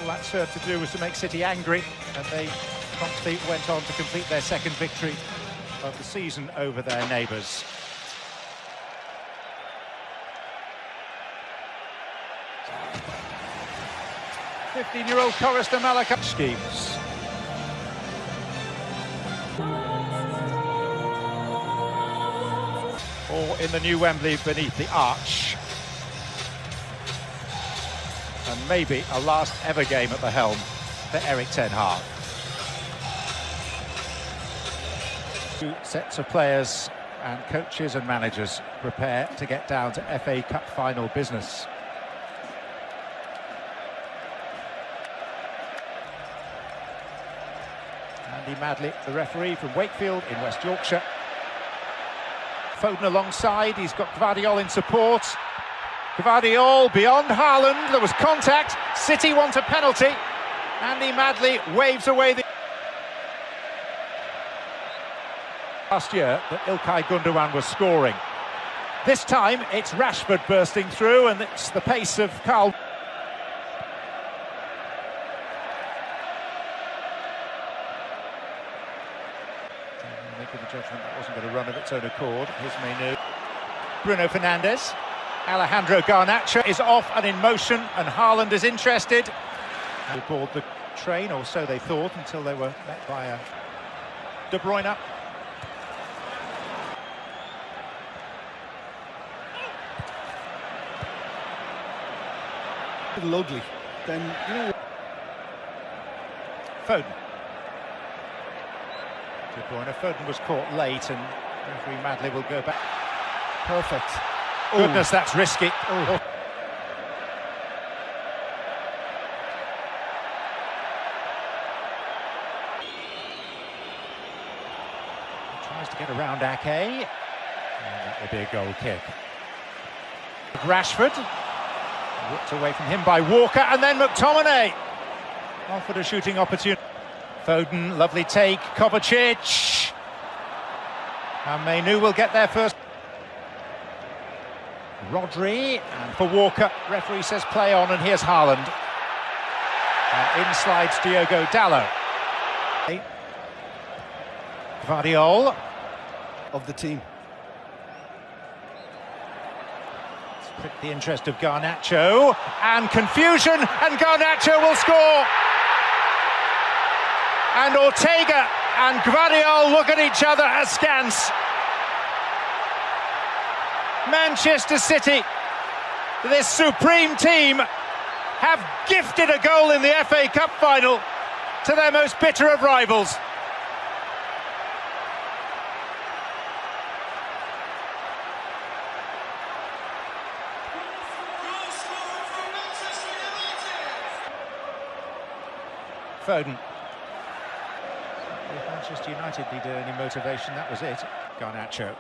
that served to do was to make City angry, and they promptly went on to complete their second victory of the season over their neighbours. "15-year-old Kroos de Malacca schemes. Or in the new Wembley beneath the arch. And maybe a last ever game at the helm for Erik ten Hag. Two sets of players and coaches and managers prepare to get down to FA Cup final business. Andy Madley, the referee from Wakefield in West Yorkshire. Foden alongside, he's got Gvardiol in support. Gvardiol beyond Haaland, there was contact, City want a penalty. Andy Madley waves away the... Last year that Ilkay Gundogan was scoring. This time it's Rashford bursting through, and it's the pace of Carl. Making the judgment that wasn't going to run of its own accord. Here's Menu. Bruno Fernandes. Alejandro Garnacho is off and in motion, and Haaland is interested. They board the train, or so they thought, until they were met by a De Bruyne. A little ugly. Then, you know... Foden. De Bruyne. Foden was caught late, and referee Madley will go back. Perfect. Goodness, that's risky. Oh. Tries to get around Ake. And that will be a goal kick. Rashford. Whipped away from him by Walker, and then McTominay offered a shooting opportunity. Foden, lovely take. Kovacic. And Menu will get there first. Rodri, and for Walker, referee says play on, and here's Haaland. And in slides Diogo Dalot. Gvardiol. Of the team. Pricked the interest of Garnacho, and confusion, and Garnacho will score. And Ortega and Gvardiol look at each other askance. Manchester City, this supreme team, have gifted a goal in the FA Cup final to their most bitter of rivals. Foden. If Manchester United needed any motivation, that was it. Garnacho.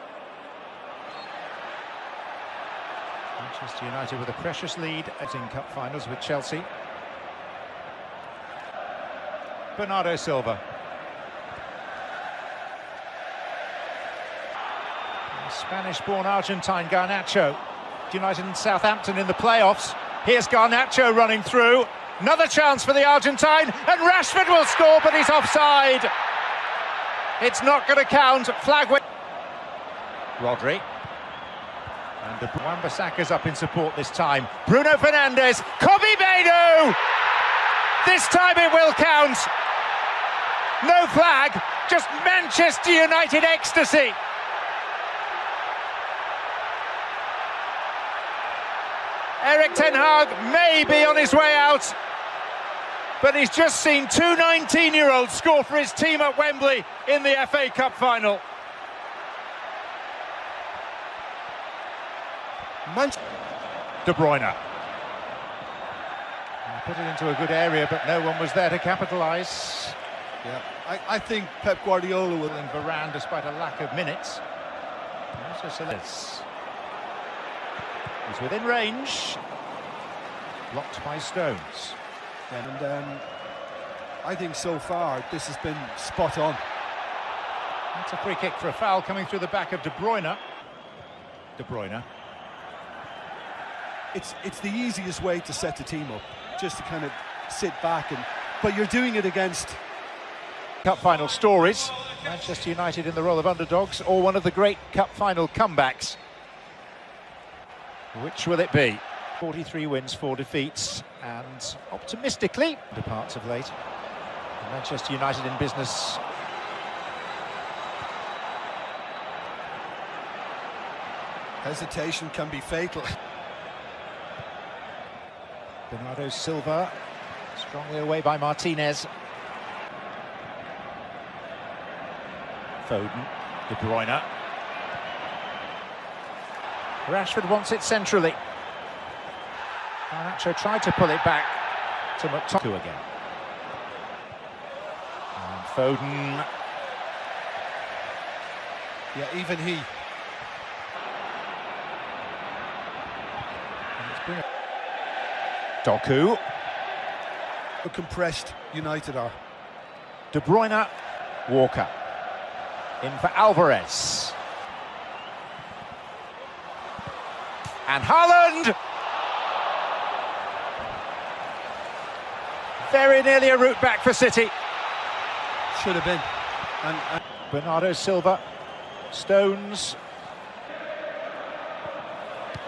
Manchester United with a precious lead in cup finals with Chelsea. Bernardo Silva. Spanish-born Argentine Garnacho. United and Southampton in the playoffs. Here's Garnacho running through. Another chance for the Argentine, and Rashford will score, but he's offside. It's not going to count. Flag went. Rodri. And Wan-Bissaka's up in support this time. Bruno Fernandes. Kobe Manu! This time it will count. No flag, just Manchester United ecstasy. Erik ten Hag may be on his way out, but he's just seen two 19-year-olds score for his team at Wembley in the FA Cup final. De Bruyne. He put it into a good area, but no one was there to capitalise. Yeah, I think Pep Guardiola will... And Varane, despite a lack of minutes. He's within range. Blocked by Stones. And I think so far this has been spot on. That's a free kick for a foul coming through the back of De Bruyne. De Bruyne. It's the easiest way to set the team up, just to kind of sit back, but you're doing it against Cup final stories. Manchester United in the role of underdogs, or one of the great cup final comebacks. Which will it be? 43 wins, 4 defeats, and optimistically departs of late. Manchester United in business. hesitation can be fatal. Bernardo Silva, strongly away by Martinez. Foden, De Bruyne. Rashford wants it centrally. Garnacho tried to pull it back to McTominay again. And Foden. Yeah, even he. Doku. How compressed United are. De Bruyne. Walker. In for Alvarez. And Haaland! Very nearly a route back for City. Should have been. And Bernardo Silva. Stones.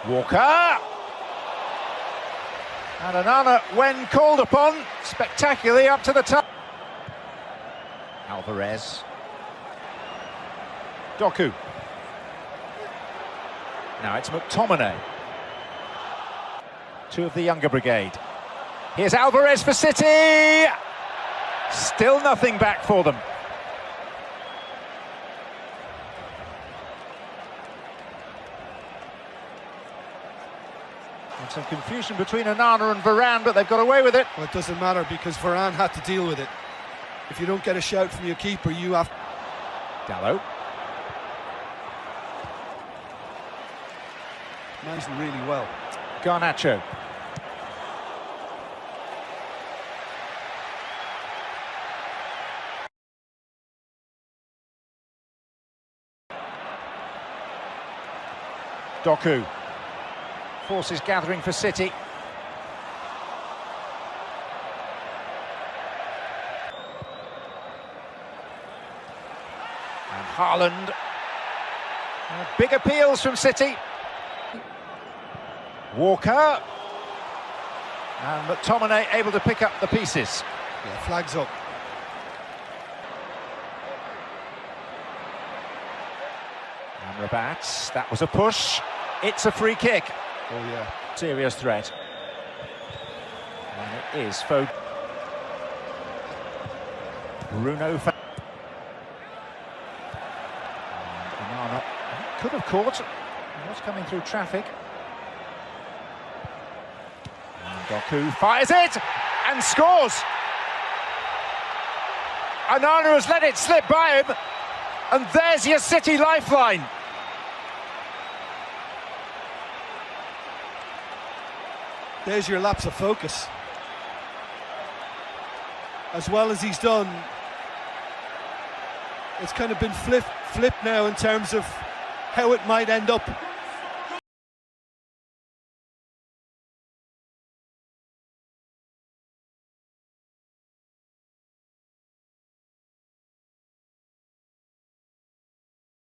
Walker! And Onana, when called upon, spectacularly up to the top. Alvarez. Doku. Now it's McTominay. Two of the younger brigade. Here's Alvarez for City. Still nothing back for them. And some confusion between Onana and Varane, but they've got away with it. well, it doesn't matter because Varane had to deal with it. If you don't get a shout from your keeper, you have. Dallo. Nice and really well. Garnacho. Doku. Forces gathering for City. And Haaland. Big appeals from City. Walker. And McTominay able to pick up the pieces. Yeah, flags up. And Rabat, that was a push. It's a free kick. Oh yeah. Serious threat. And it is Foden. Bruno. And Onana could have caught. He was coming through traffic. And Doku fires it and scores. Onana has let it slip by him. And there's your City lifeline. There's your lapse of focus. As well as he's done, it's kind of been flipped now in terms of how it might end up.